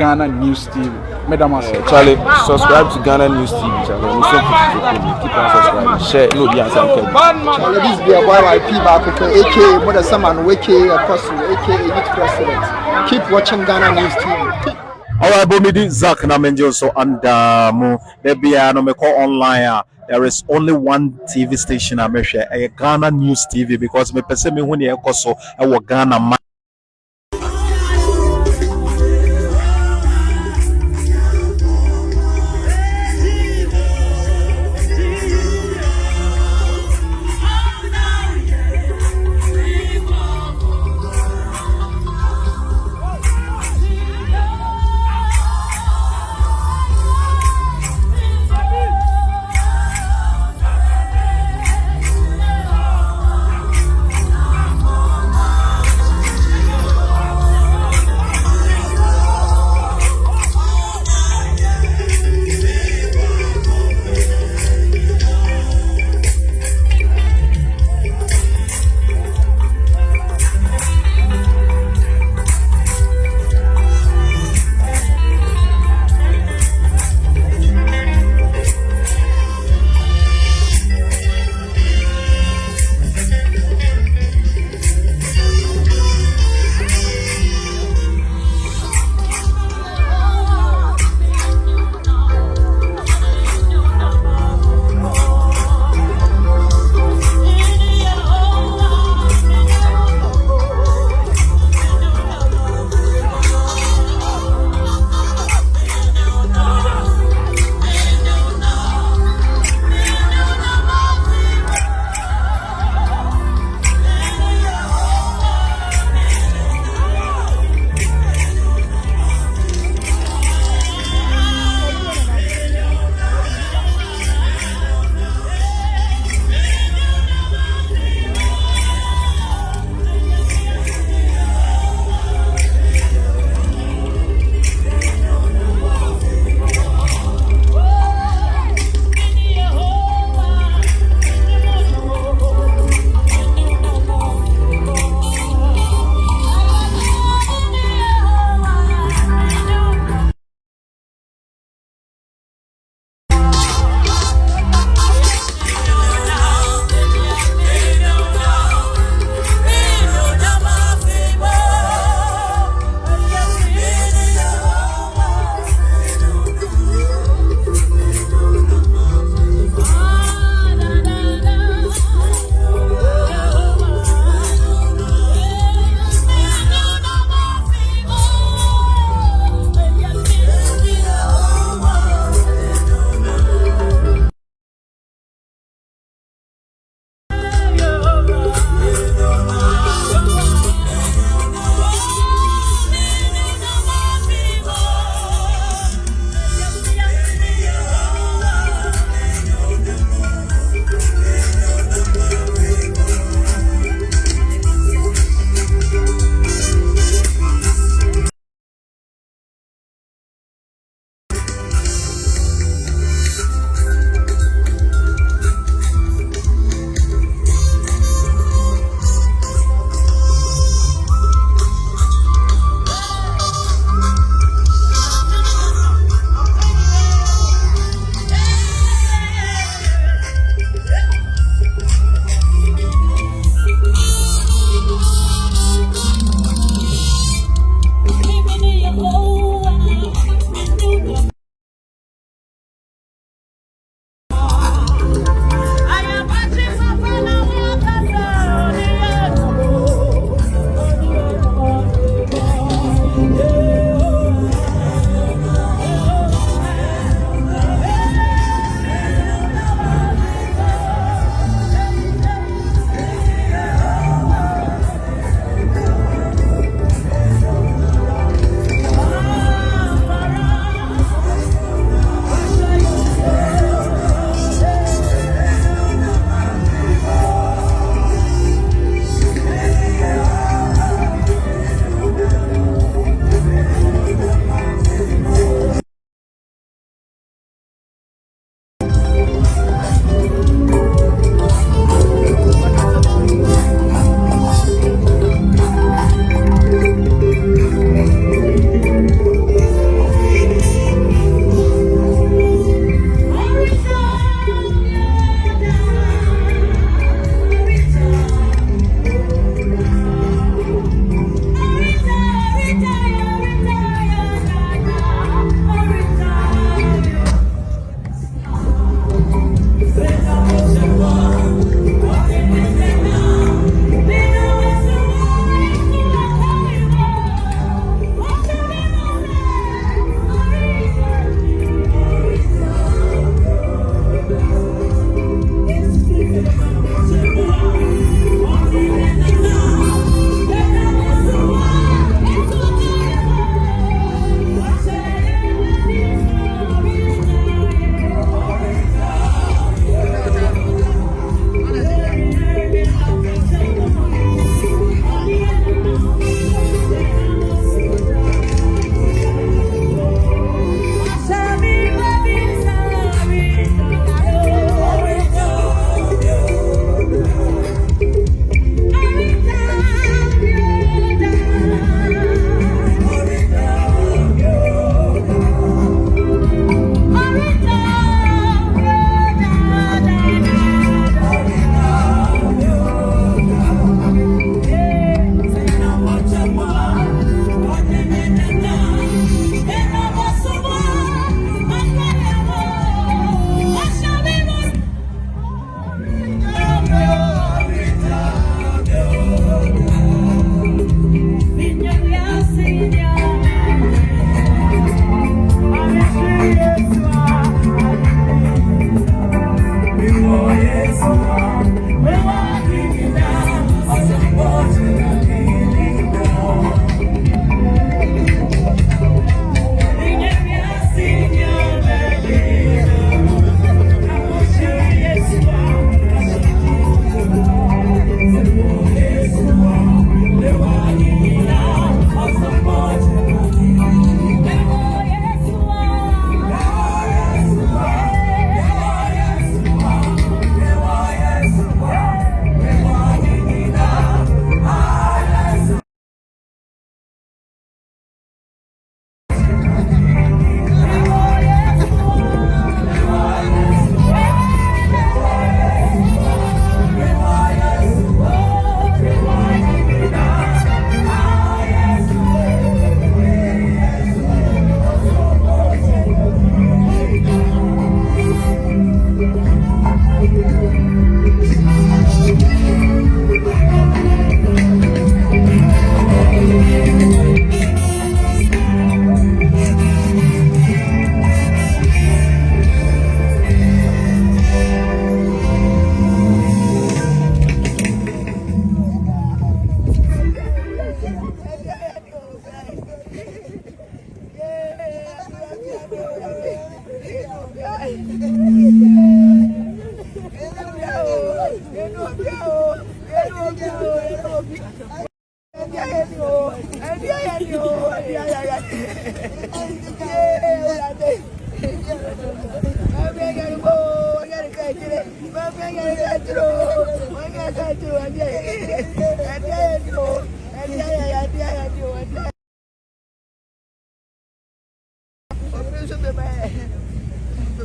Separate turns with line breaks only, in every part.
Ghana News TV. Madam
Charlie, subscribe to Ghana News TV. Charlie, keep on subscribing. Share, no, the answer.
Charlie, this be a YYP back, aka Mother Saman, aka Apostle, aka Youth President. Keep watching Ghana News TV.
Alright, Bomidi Zach Namenjo so and there be no call online. There is only one TV station I share, a Ghana News TV, because me person me when you so I Ghana.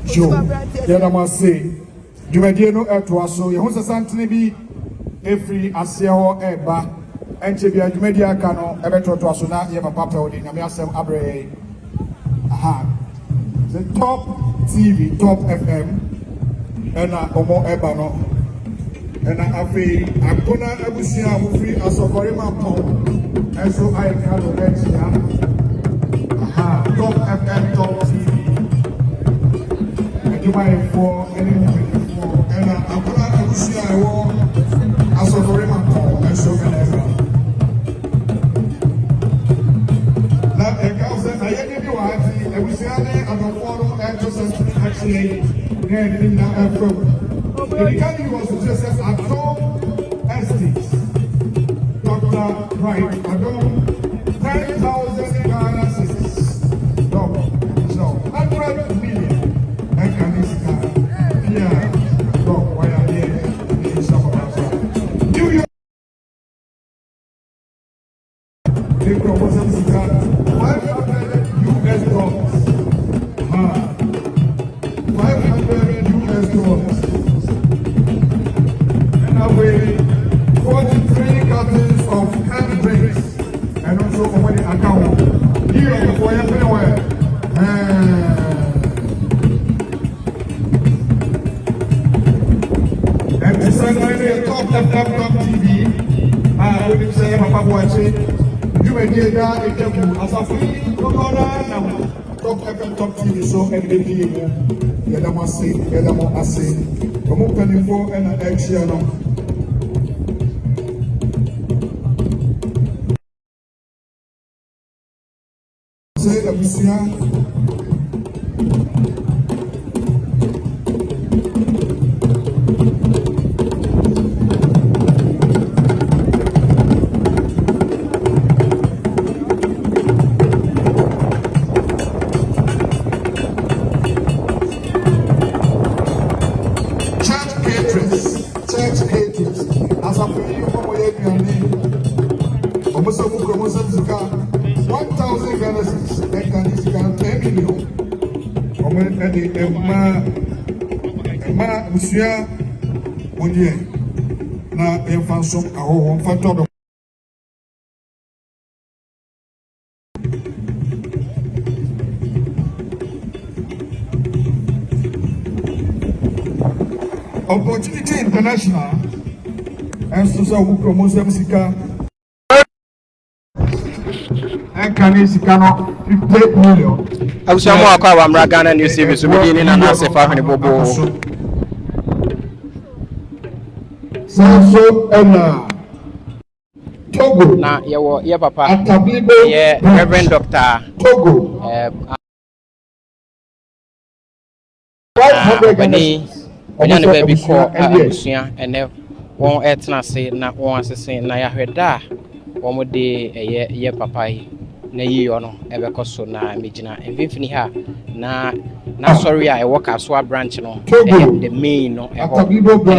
Joe, Yanamase, Jumediano Ertuaso, Yahusa Santinibi, every Asio Eba, and Chibia Jumedia Cano, Ebeto Tuasuna, Yama Papa, Namiasem Abre. Aha. The top TV, top FM, and Omo Ebano, and Afi, Akona Abusia, Mufi, Asokorima Pong, and so I can get Aha, top FM, top TV. You buy for any for and I'm going to see I want as a very much and so many. Now, a cousin, I give you a we say I'm a follow and just actually in that from. The Kanye was just as a top estates. Dr. Right, I don't 10,000 Ghana citizens. No, so 100 million. New York. They propose $500 US dollars. 500 US dollars. And away 43 cartons of canned drinks and also a money account. Here for everywhere. Top TV. When you say Papa Boakye, you may get that as a free top FM top TV so every day. Yadamo Ase, come open for an action. Say the mission. Monsieur Onye na enfanso aho mfato do Opportunity International and so who promotes musica and can sika no 50 million.
Abusiamo akwa wa mra Ghana News TV so bi ni na na se fa hwene bobo.
So Togo
na ye papa ye Reverend Dr.
Togo
bani ne ba bi ko abusua ene won etna se na won asese na ya hweda won de ye papa yi na yiyo no ebekoso na mejina mfimfini ha na sorry I work as a branch no the main no e ho na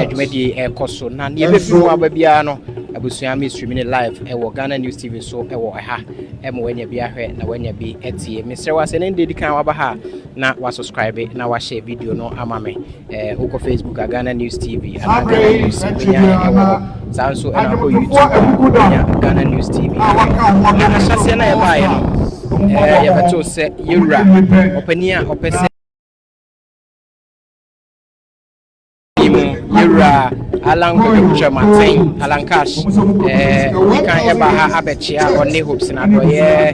dwumadi e koso na ne be fi wa ba bia no abusua me streaming live e wo Ghana News TV so e wo ha e mo wanya bia hwe na wanya bi etie mesre wa se ne ndi kan wa ba ha na wa subscribe na wa share video no ama me uko Facebook Ghana News TV and Ghana News TV ya so e na ko YouTube Ghana News TV na shase na e ba ye no ye beto se yura opania opese Yura Alanko Picture Martin Alankash we can eba ha abechia on ne hopes na do ye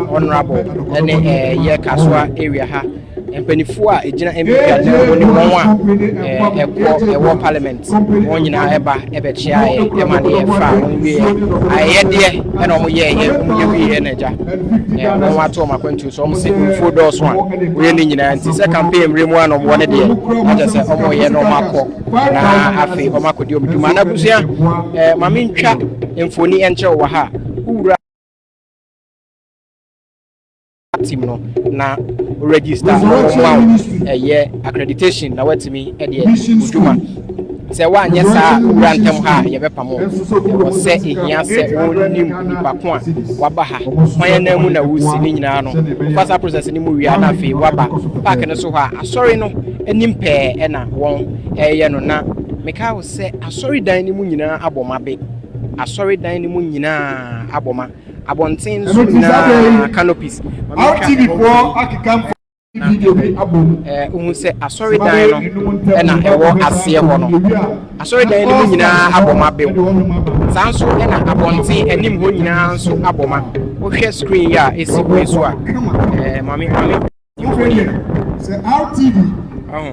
honorable ene ye kaswa area ha mpanifoɔ a egyina MP na wɔn wɔn a ɛwɔ parliament wɔn nyinaa ɛba ɛbɛkyia ɛma ne yɛfa wɔn wie ayɛdeɛ ɛna wɔn yɛ wie na agya wɔn ato wɔn akwantu so wɔn sɛ mfuo dɔɔso a wɔyɛ ne nyinaa nti sɛ campaign mmiri mu a na wɔn ne deɛ agyɛ sɛ wɔn yɛ na wɔn akɔ na afei wɔn akɔdi wɔn dwuma na busua maame ntwa mfoni ɛnkyɛw wɔ ha wura team no na register amount accreditation na watimi de uduma se wa anya saa wura ntem ha yebepamo wo se ehia se wonim nipa ko a waba ha hwan na mu na wusi ni nyina no fasa process ni mu wia na fe waba park no so ha asori no anim pe na won eye no na meka wo se asori dan ni mu nyina abomabe asori dan ni mu nyina aboma abontin so na canopies
RTV4 akikam video bi abom
se asori dan no na ewo ase ho no asori dan ni mu nyina aboma be sanso na abontin anim ho nyina so aboma wo hwe screen ya esi kwe so a mami
se RTV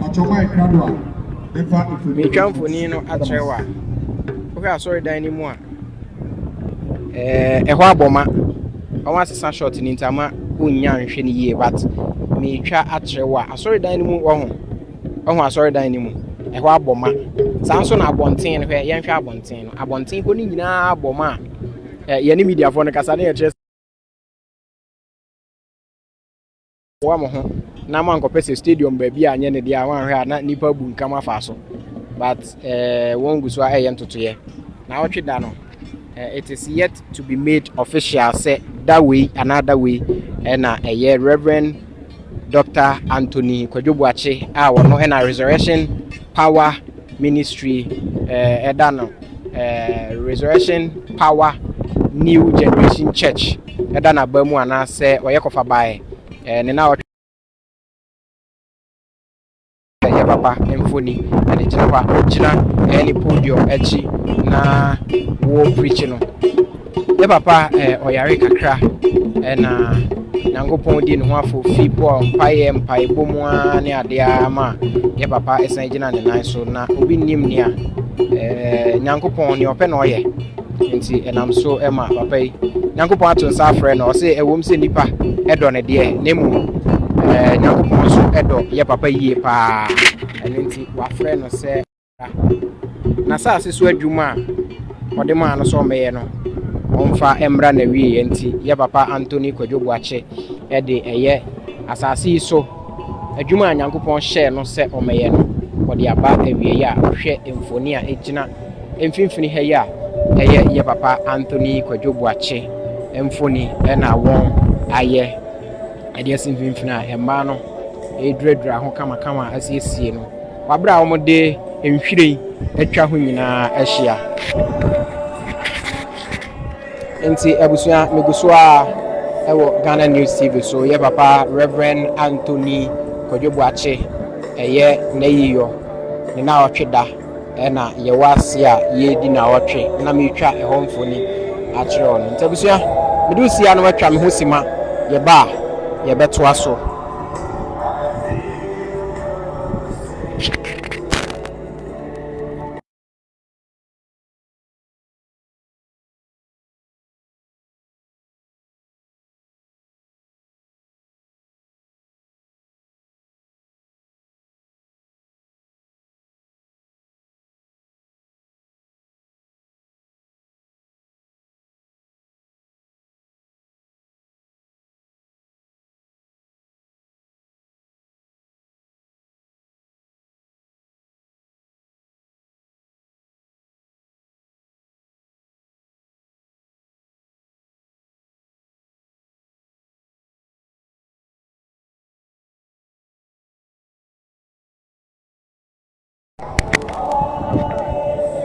achoma ekradwa efa
me twamfoni no atrewa wo hwe asori dan ni mu a ɛhɔ abɔma ɔmo asesa short ni ntama onya nhwe ni yie but me twa atrewa asori dan ni mu ɔho asori dan ni mu ɛhɔ abɔma sanso na abɔnten no hwɛ yɛnhwɛ abɔnten no abɔnten ko ni nyinaa abɔma yɛ ne media fo no kasa ne yɛ kyerɛ wa mo ho na ma nkɔpɛ stadium baabi a nyɛ ne dia wanhwɛ a na nipa bu nkama fa so but wɔn gu so a ɛyɛ ntotoyɛ na ɔtwe da no it is yet to be made official say that way another way and a Reverend Dr. Anthony Sofo Boakye wono na Resurrection Power Ministry Resurrection Power New Generation Church edana ba mu ana se oyekofa bae ne na ya papa emfoni ade gyina any podium echi na wo preach no ya papa oyare kakra na nyankopon di ne ho afofi bo mpae bomu ne ade ama ya papa esan gyina ne nan so na obi nim nia nyankopon ne ope na oye nti enam so ema papa yi nyankopon ato nsa afre na o se ewom se nipa edo ne de nemu nyankopon so edo ya papa yie pa nti wa frɛ no sɛ na saa so adwuma ɔde ma no so mɛyɛ no ɔmfa emra na wie nti ya papa Anthony Sofo Boakye de ɛyɛ asase so adwuma nyankopɔn hyɛ no sɛ ɔmɛyɛ no ɔde aba awie ya hwɛ mfoni a egyina mfimfini ha ya ɛyɛ ya papa Anthony Sofo Boakye mfoni na wɔn ayɛ ɛde asimfimfini a ɛma no edredra ho kama asiesie no wabra wo de nhwiren atwa ho nyinaa ahyia enti abusua meguso a ewo Ghana News TV so ye papa Reverend Anthony Sofo Boakye eye na yiyo ne na otweda na ye wase a ye di na otwe na metwa ehɔ mfoni akyerɛ on enti abusua medu sia no watwa me ho sima ye ba ye beto aso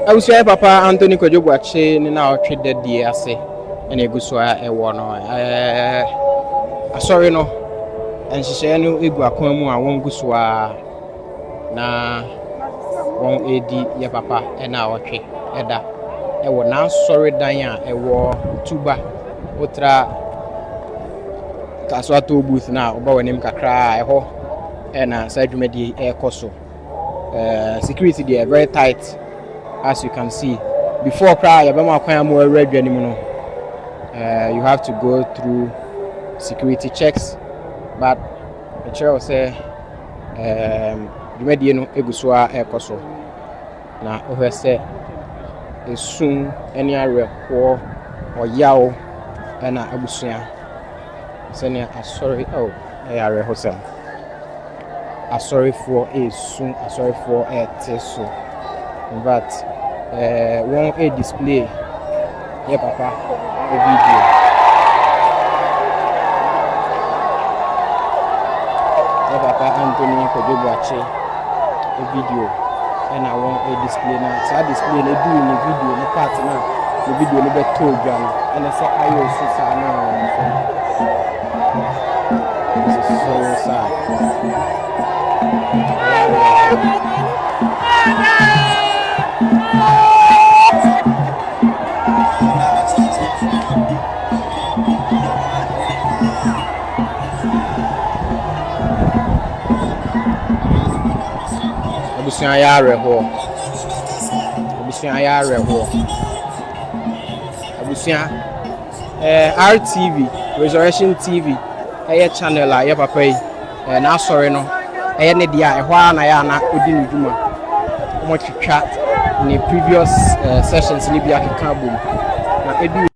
awusia papa Anthony Sofo Boakye ni na otwe dadie ase na eguso a ewo no asori no enhyehyɛ no egu akwan mu a won guso a na won edi ye papa na otwe eda ewo na asori dan a ewo tuba otra kaswato booth na oba wanim kakra eho and Sadumedi Air Coso. Security there very tight, as you can see. Before cry, you have to go through security checks, but the chair say Dumedi no egusua Air Coso. Na over say soon any area or yao and abusia. Senior, sorry, oh, area hotel. Sorry for a soon, sorry for a teso. But one a display. Yeah, papa, a video. Yeah, papa, Anthony Sofo Boakye, a video. And I want a display now. So I display they do in the video, the part now. The video no be told you. And I say I also say no. This is so sad. Abusia yare ho. Abusia RTV, Resurrection TV, channel a papa yi na sorry no ne dia ehwa na ya na odi ni dwuma mo twitwa ni previous sessions ni bia keka bom na edu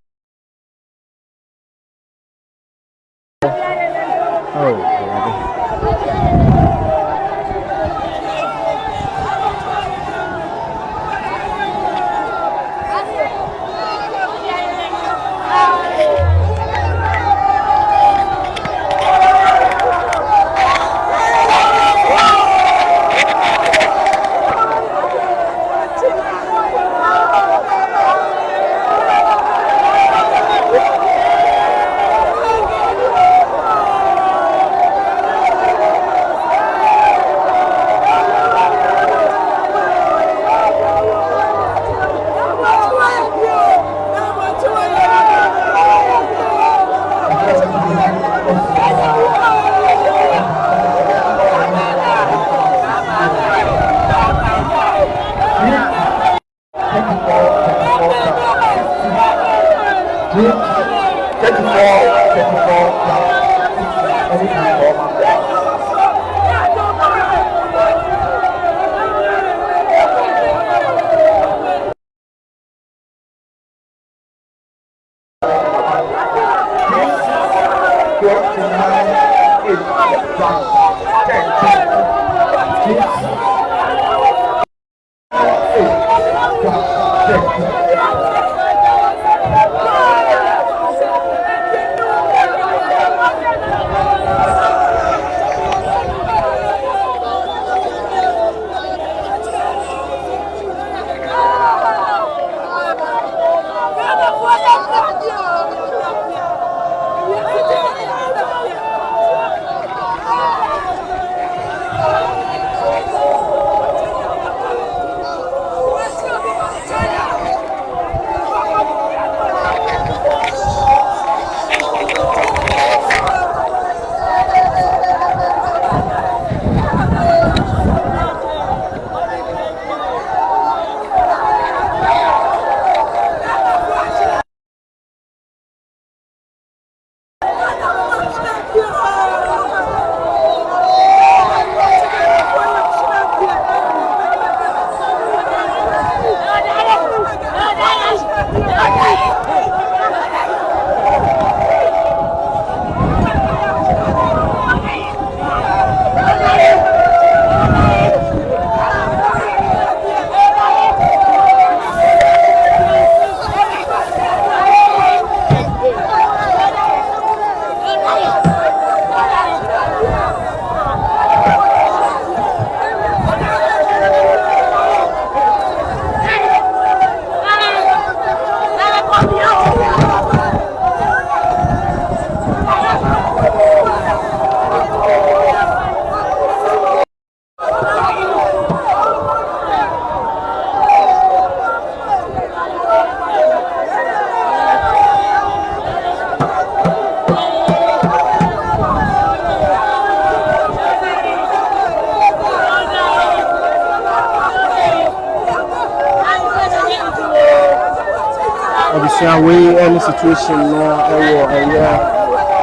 we any situation no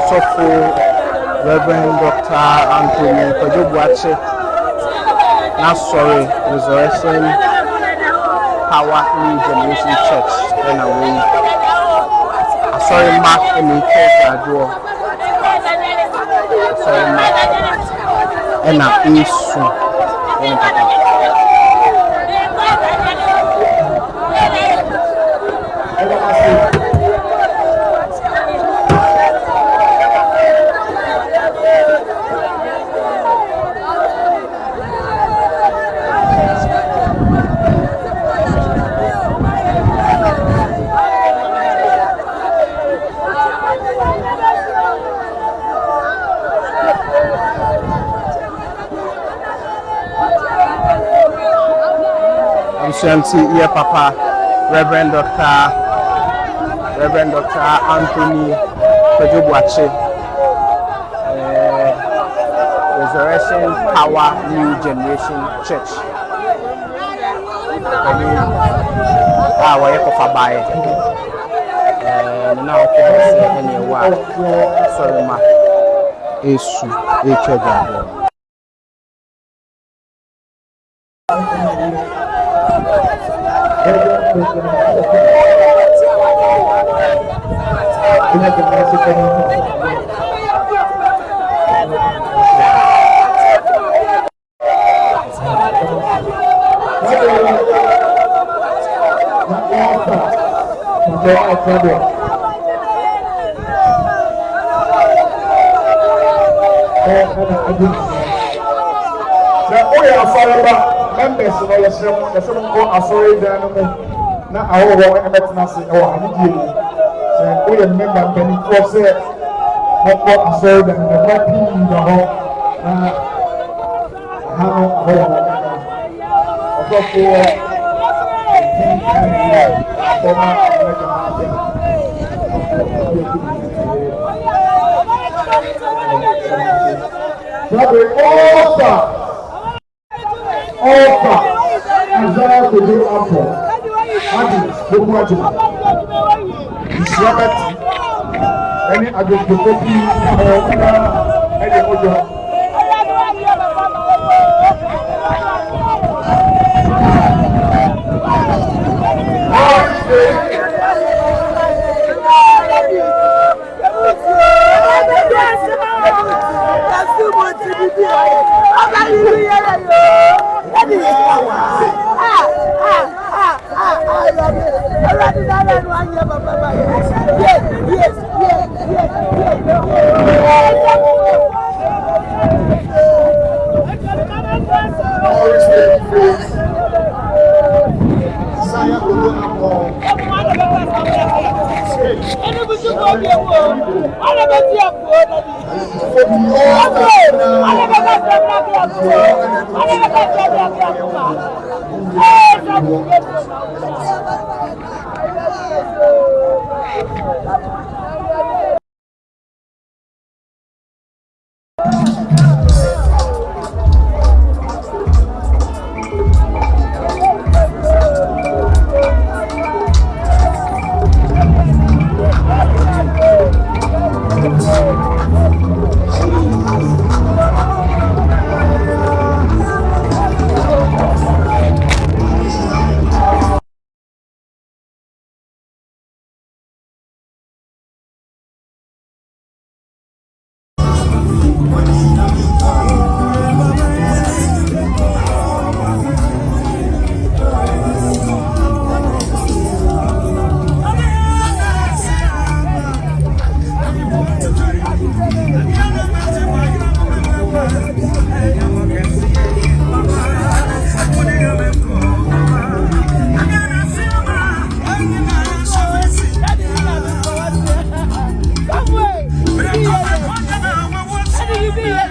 Sofo Reverend Anthony Boakye now sorry Resurrection Power New Generation Church and away sorry Mark and me sorry Mark and a issue Papa, Reverend Dr. Anthony Boakye, Resurrection Power New Generation Church. Where for buy now sorry ma issue
members of the seven sorry na awo emetna se o anidie se o ye member bani ko se mo ko asori da na pa pi na ho na ha no awo o ko ko Opa, Isaiah to do apple. Adi, Boakye. Robert, any agriculture, any ojo.
Be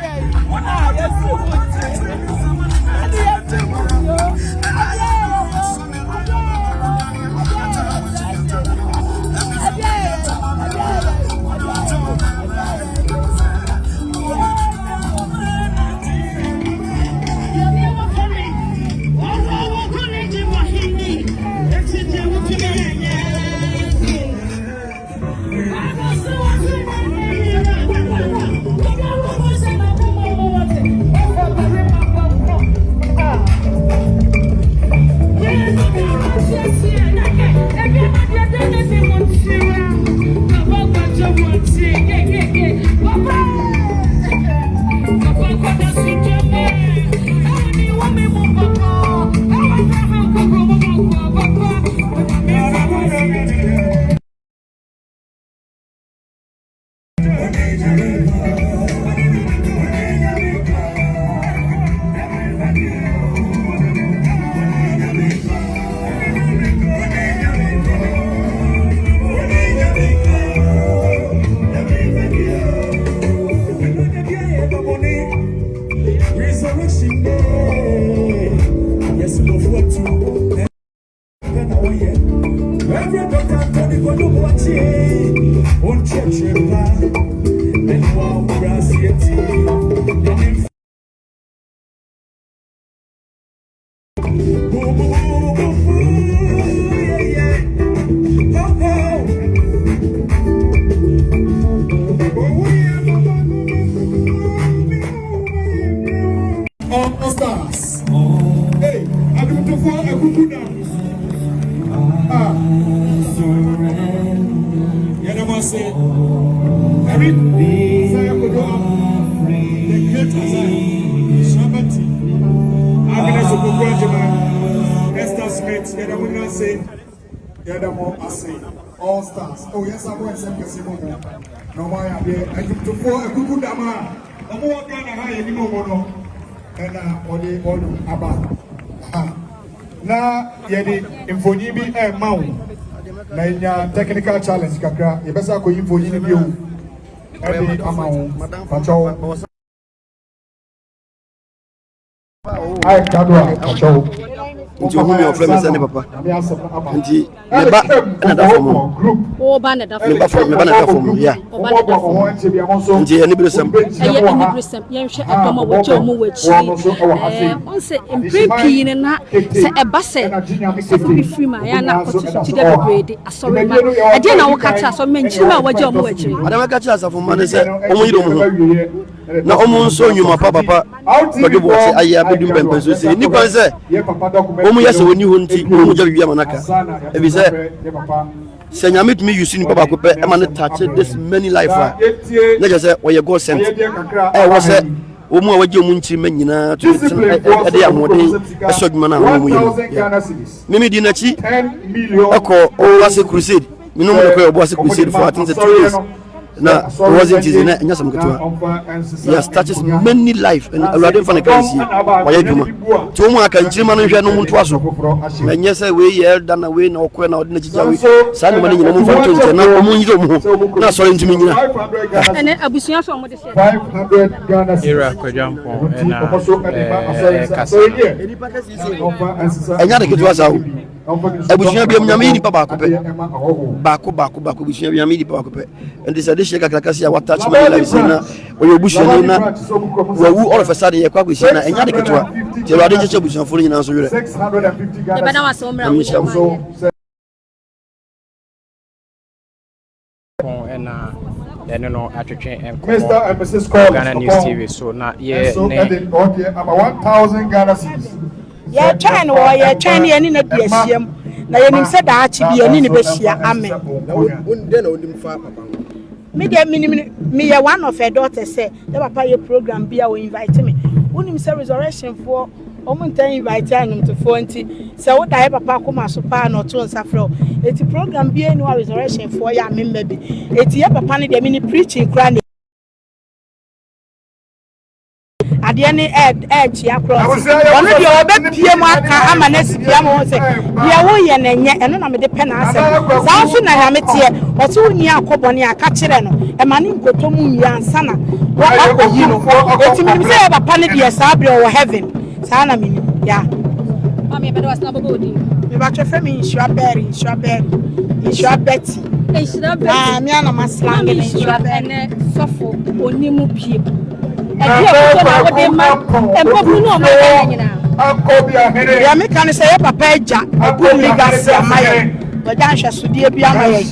Resurrection day. Yes, no for two. Reverend Anthony Boakye on church and wow, all stars. Hey, I'm going to fall a good down. Say, every say I could go up the great Shabati, Agnes of Boakye, Esther Smith, the other woman say, the other more I say, all stars. Oh, yes, I want to send you no, why are there? I took to four a good dama, a more kind of high anymore, and or the all about. Now, Yedi, in Fonibi and Mount. Na nya technical challenge kakra ye besa ko info ni bio e bi ama wo pacho ai kadwa pacho
nti o mu of friend send papa nti me ba na da form
o ba na da form
me ba na da form ya nti eni bi sem
eni bi sem yen hwe adoma wo che o mu wachi on se emprepi ne na se e ba se so bi free ma ya na ko ti de bebrede asori ma e de na wo ka cha so menchi ma waje o mu wachi
adama ka cha asafo ma ne se o mu yido mu na o mu nso nyuma papa badu bo se ayi abedum pempe so se ni kwan se omu yese woni ho nti omu ja bibia manaka e bi se senya metumi use ni baba ko pe e ma ne touch this many life na je se oye god sent e wo se omu a waje omu nchi ma nyina to e de amode e so dwuma na omu yemu mimi di na chi e ko o wase crusade minu mo ko o wase crusade for I think 2 years na wasn't easy na nya sam ketwa he has touches many life and already fan kansi waya dwuma ti o mu aka nchirima no hwe no mu nto aso na nya say we ye da na we na okwe na odina chicha we sa ni ma nyina mu fa nche na o mu nyiro mu na sori ntimi nyina
ene abusuya so mo de se
500 Ghana
era kwajampo kasa
enya de ketwa sa abusuya bi nyame ni papa baako abusuya bi nyame ni papa ko and this addition kakakasi ya watach me life na oyo busuya na wawu all of a sudden ye kwa busuya na enya de ketwa je ro ade cheche busuya fo nyina so yure
650 Ghana
bana wa so mra wo
na then no atwetwe
Mr. and Mrs. Call
Ghana News TV so na ye
so edit okay about 1000 Ghana cedis
ya twan wo ya twan ye ni na duasiam na ye nim se da achi bi ni ne behia amen
unde na odim fa papa
me de me ye one of her daughters say the papa ye program bia we invite me unim say resurrection for omuntan invite anum to 40 say wo da papa kuma so pa na to nsafro eti program bia ni wa resurrection for ya member bi eti ye papa ne de me ni preaching kra ni ade ne edge across ono de obepie mu aka ama na sipia mu se bia wo ye na nye eno na me de pen asem saa so na ya metie oto uni akobone aka kire no e ma ne nkoto mu nyansa na wo akoyi no eti me se papa ne de saa bre wo heaven saa na me ya
mama be do asna bobo odi
me ba chefe me insure betty me ana maslang ne insure
ne sofo onimu pie edi o na wo de ma empobu no ma nyina
ya me kan say papa eja agu mi gase amaye wajan hwe sodie bi amaye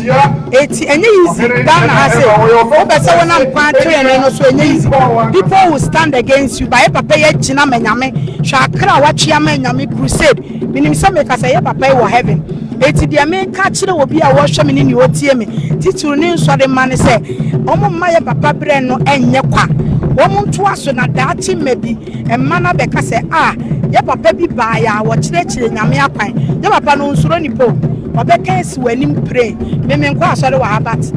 eti enye easy Ghana ha say o be se wona mpa tire no so enye easy people will stand against you by papa ye gina manyame hwa akra wachi amanyame crusade minim se me ka say papa wo heaven eti dia me ka kire obi a wo hwe me ni otie me tituru ni nso de ma ne se omo mma ye papa bre no enye kwa womun to aso na daati mebi emma na beka se ye papa bi ba ya wo kire nyame akwan ye papa no nsuro ni po obeka esi wanim pray me nkwa asore wa habat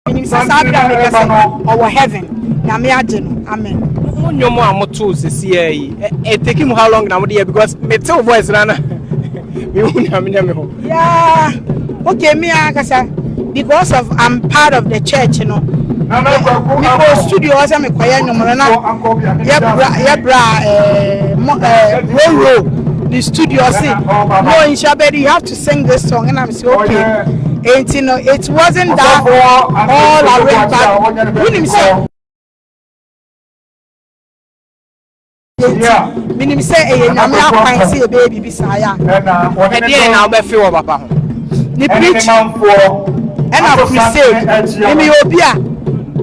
minim sabra me kasa owo heaven nyame age no amen
munyomo amoto sesi yi it take him how long na mo dey because me tell voice na me hu me ho
yeah okay me akasa because of I'm part of the church, you know. Because studio was a quiet number the studio say no in Shabedi you have to sing this song and I'm saying okay and you know it wasn't that all arranged but when him say minim say e nyame akwan say baby bisaya e dey na obefi wo papa ho ni preach and I crusade me obi a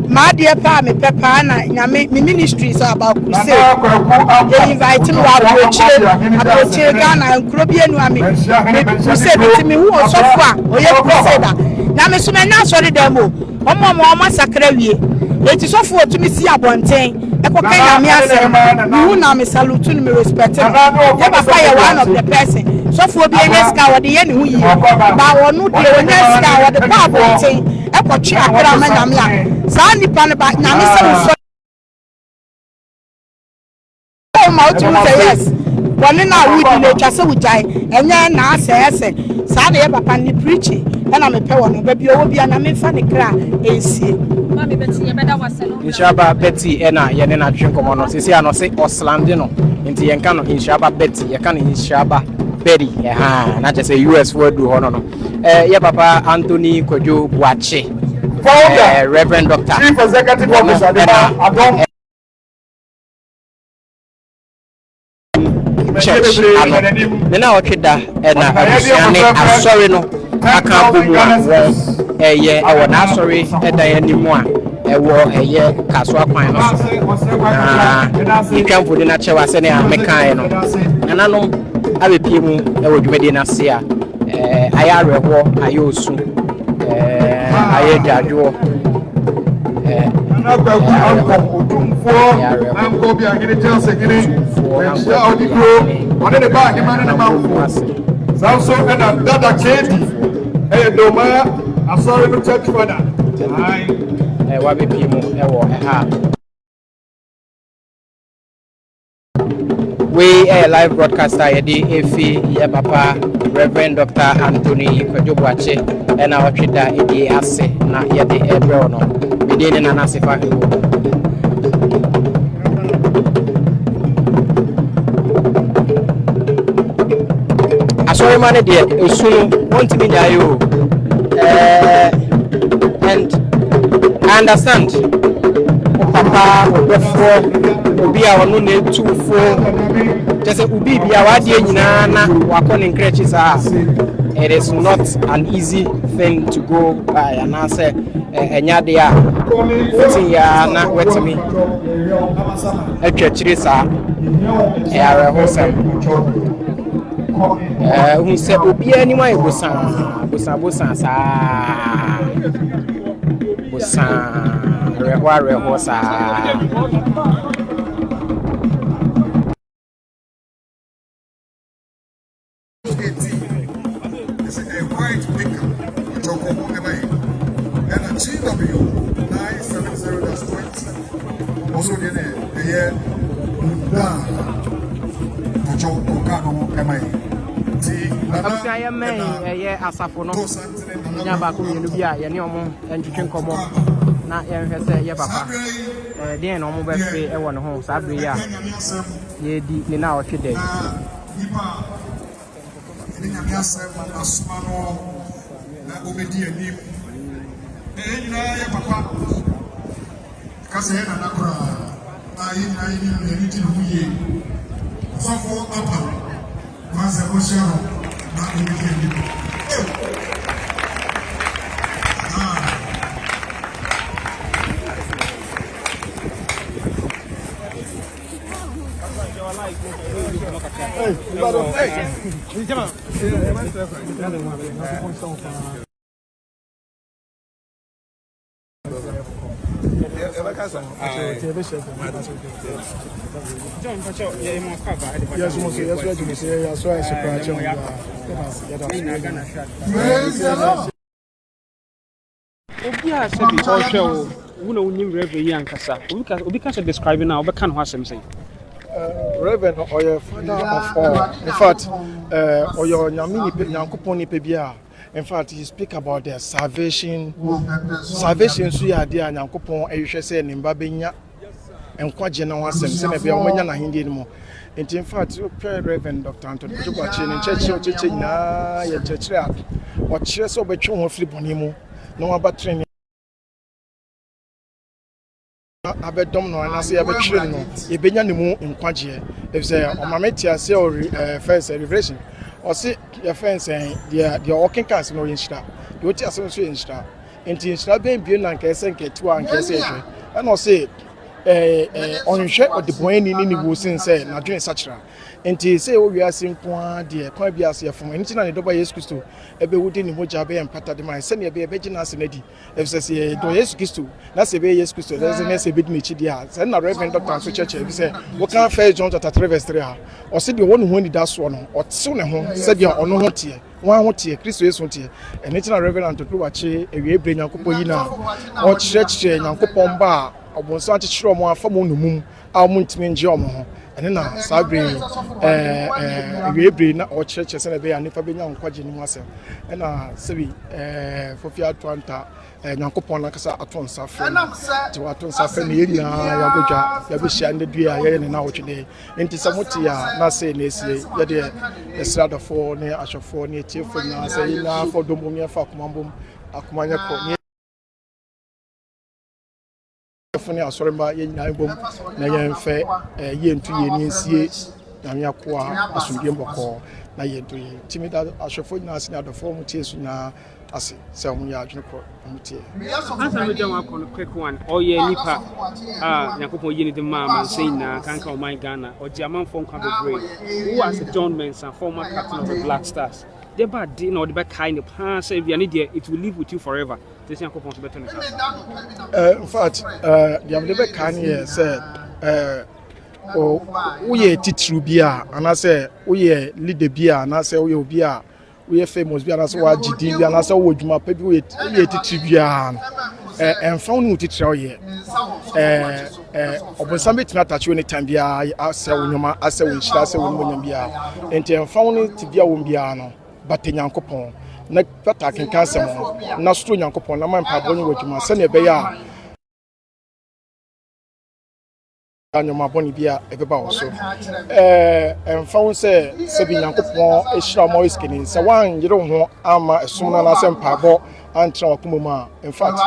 ma de pa me pepa na nyame me ministries about crusade they invite me to approach Ghana nkro bi enu ame crusade ti me hu osofo a oye crusade na me so me na so de dem o omo sakra wie eti sofo otumi si abonten eko kenya me asem hu na me salute me respect ye papa ye one of the person sofo bi enyeska wo de ye ne hu yi ba wonu de enyeska wo de pa abonten eko twi akra ma nyame a sa nipa ne ba nyame se so ma otu say yes woni na we di le twase wujai enye na asese sa na ye papa ni preaching na me pe wono ba bi owo bia na me fa ne kra ensie mami beti ye beda waselo inshaba beti ena ye ne na twenkomo no sisi ano se oslande no nti ye nka no inshaba beti ye kan inshaba beri na je se US word do hono no ye papa Anthony Kojo Boakye Reverend Doctor Chief Executive Officer Adom church na otweda na abusuane asori no aka bomu eye ewo na asori eda ya nimu a ewo eye kaso akwan no ikamfo de na chewa se ne amekan no nananom abepie mu ewo dwumede na se a aya reho ayo osu aye dwadwo
Uncle be a guinea tells a guinea, and shall be grow on the back, man in the mouth. So, and another kid, hey, Doma, I'm sorry to touch for that.
What be people, we a live broadcaster, Efi, Papa, Reverend Dr. Anthony Kojo Boakye, and our trader, Edi Ase, na Yadi Ebrono, within an Asifa. Sorry, man, dear, soon want to be there, and I understand. Papa, before Ubi, I will not too full. Just a Ubi, be our dear Nana, Wakon in crutches. It is not an easy thing to go by and answer. And Yadia, putting ya not wet to me. A church is a wholesome. Who said, Obi anyway, Bosan sa Bosan, Reware Hosa.
Is a white maker, which are common and a GW 970-20. Also, the year,
I am Asafo no nya ba ko yenu bia ye ne omo entwetwe nkomo na ye hwese ye papa den na omo ba fe e wo ne ho sa bre ya ye di ni na o twede
nipa ni nya asem asuma no na obedi anim nyina ye papa kase ye na nakora ayi na yi ni ti hu ye Sofo apa Mensah Boshero na obedi anim
Obia said it all show. Who know him Reverend Yankasa. Obi can describe now, but can what him say.
Reverend or your father of all. In fact, or your Yamini Yankuponi Pebia.
In fact, he speak about the salvation. Salvation so ya dia Nyankopon ehwehwe se ne mba benya enkwaje na wasem se na bia omanya na hindi no. In fact, Reverend Anthony in church na ye church o kire so betwe ho firi boni mu na wa batreni abedom no na se ya betwe no ye benya ne mu enkwaje if say o mametia se o first revelation or see your friends saying they are working cars no insta you oti aso so insta enti insta ben bio na nke se nke tu an nke se hwe and o say onhwe odeboy ni wo sin say na dwen sachra enti say o wiase nko de kwa biase yefom enti na ne doba Yesu Kristo ebe wudi ni moja be empata de man se ne ebe gina ase na di efse do Yesu Kristo na se be Yesu Kristo na se be di mechi di ha se na Reverend Dr. so church e say wo kan 1 John chapter 3 verse 3 ha o se de wonu ho ni da so no o tsew ne ho se de ono ho tie wan ho tie Kristo Yesu tie enti na Reverend Anthony Boakye ewie bre Nyankopon yi na o kyerɛkyerɛ Nyankopon ba obonso akyerɛ omo afam no mum a omo ntimi nje omo ho ene na sabre ewie na o kyerɛkyerɛ se na be ya nipa benya nkwaje ni mu asem ena sebi fofi atwanta Nyankopon na kasa aton safre ti waton safre ne yeri na ya godwa ya be hia ndedua ya ye ne na wotwe enti samuti ya na se na esie ye de esradafo ne ahwefo ne tiefo na se na fo domom ye fa komambom akomanya ko fune asoremba ye nyina bom na ye mfe ye ntu ye ni nsie na me akoa asundie mboko na ye ntu ye timida ahwefo nyina ase na adofo mu tie su na ase se omu ya adwene ko mu tie
asa me jama ko quick one oye nipa Nyankopon ye ni de ma say na kanka o my Ghana o jaman fon kwa bebre who as John Mensah former captain of the Black Stars the bad day no the back kind of say if you need it will live with you forever. This Nyankopon to better
in fact the back kind here said we titru bia and say we leader bia and say we bia we famous bia and say we gidi bia and say we djuma pe bi we titru bia and found no titru here obonsam betina touch any time bia ase wonyoma ase wonhyira ase wonyoma bia enti found no tibia won bia no but Nyankopon na pata kenkan sem na stro Nyankopon na man pa bonye wadwuma se ne be ya anyoma boni bia ebeba wo so emfa se bi Nyankopon ehira mo iskini se wan yire ho ama esum na se mpa bo antra wakomoma in fact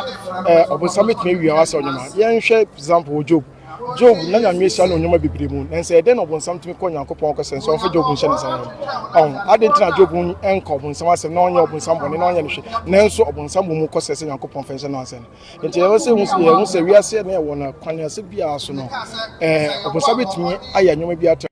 obosam betime wi awase onyoma ye nhwe example Job na nyame sia no nyoma bibire mu na se den obonsam timi ko Nyankopon ko sense on fa Job nhye ne san adentina Job enko obonsam asem na onye obonsam bone na onye ne hwe nanso obonsam mu ko sense Nyankopon fa nhye no asen nti e se hu se wi ase na e wona kwan ase bia so no obonsam betimi aya nyoma bia ase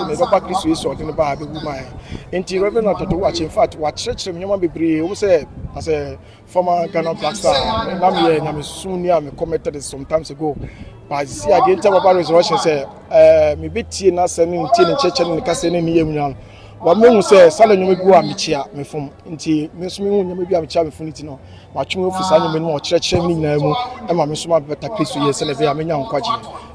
me baba Kristo Yesu odin ba be wu mai enti Reverend Anthony Boakye in fact wa kyerɛkyerɛ me nyoma bebree wo se as a former Ghana Black Star na me na me suni am commented sometimes ago but see at the end of resurrection say me betie na se ne ntie ne kyerɛkyerɛ ne kase ne ne yɛmunya wa mehu se sala nyoma bi wa mechia me fom nti me so me hu nyoma bi a mechia me fom nti no ma twem ofusa nyoma no kyerɛkyerɛ me nyina mu e ma me so ma beta Kristo Yesu le bia me nya nkwaje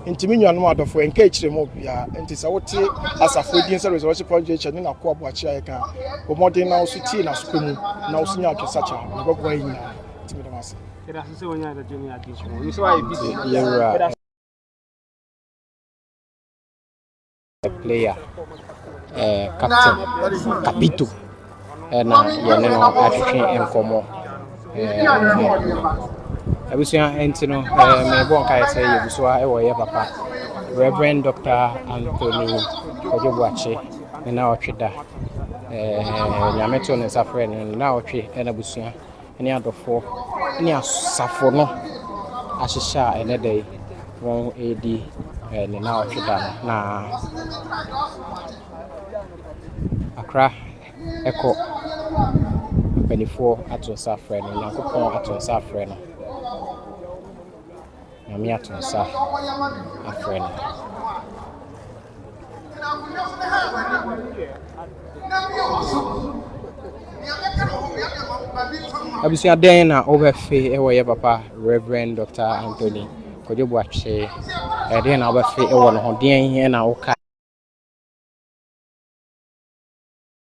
nti me nnuano adofo enka ekyire mo bia nti sa wote asafo din se resurrection project ne na ko aboakye ayeka o modern na so tie na so mu na so nya atwesacha na babo ayi na nti me damase
era se wonya da jeni adis mo you so I busy
player captain capito na yene no atwetwe enkomo abusia entino me bon kai say yebusua e wo ye papa Reverend Dr. Anthony Boakye na otweda nyameto ne safre na otwe na busua ne adofo ne asafo no ahyehya ene dai won edi ne na otweda na akra eko benifo ato safre no Nyankopon ato safre no Nyame ato sa afre no abusua den na obefe e wo ye papa Reverend Dr. Anthony Boakye den na obefe e wo no ho den na wo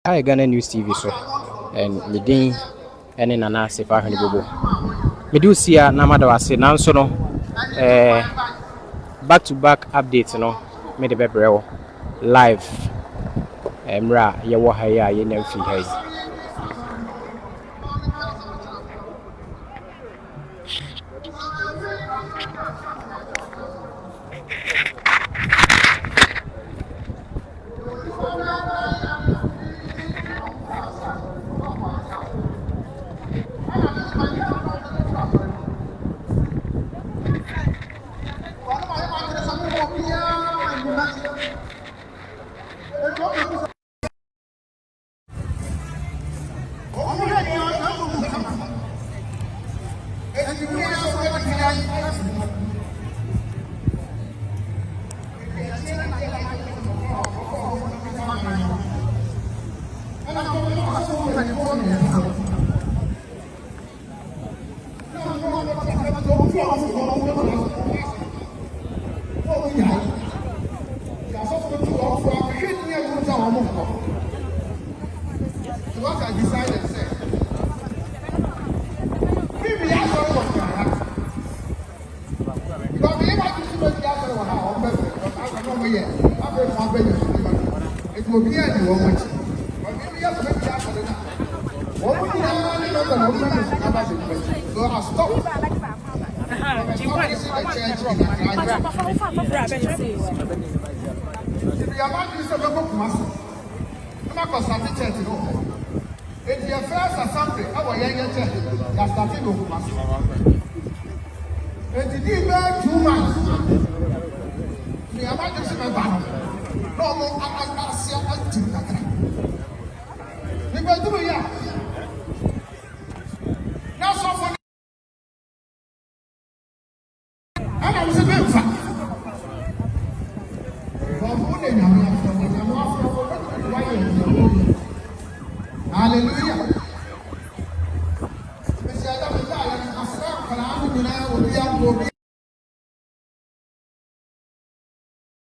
I Ghana News TV so and meeting any nana se fa hwene bobo me do see na mada wase nanso no back to back updates no me de bebrɛ live emra ye wo ha ya ye na fi ha yi.
Hallelujah.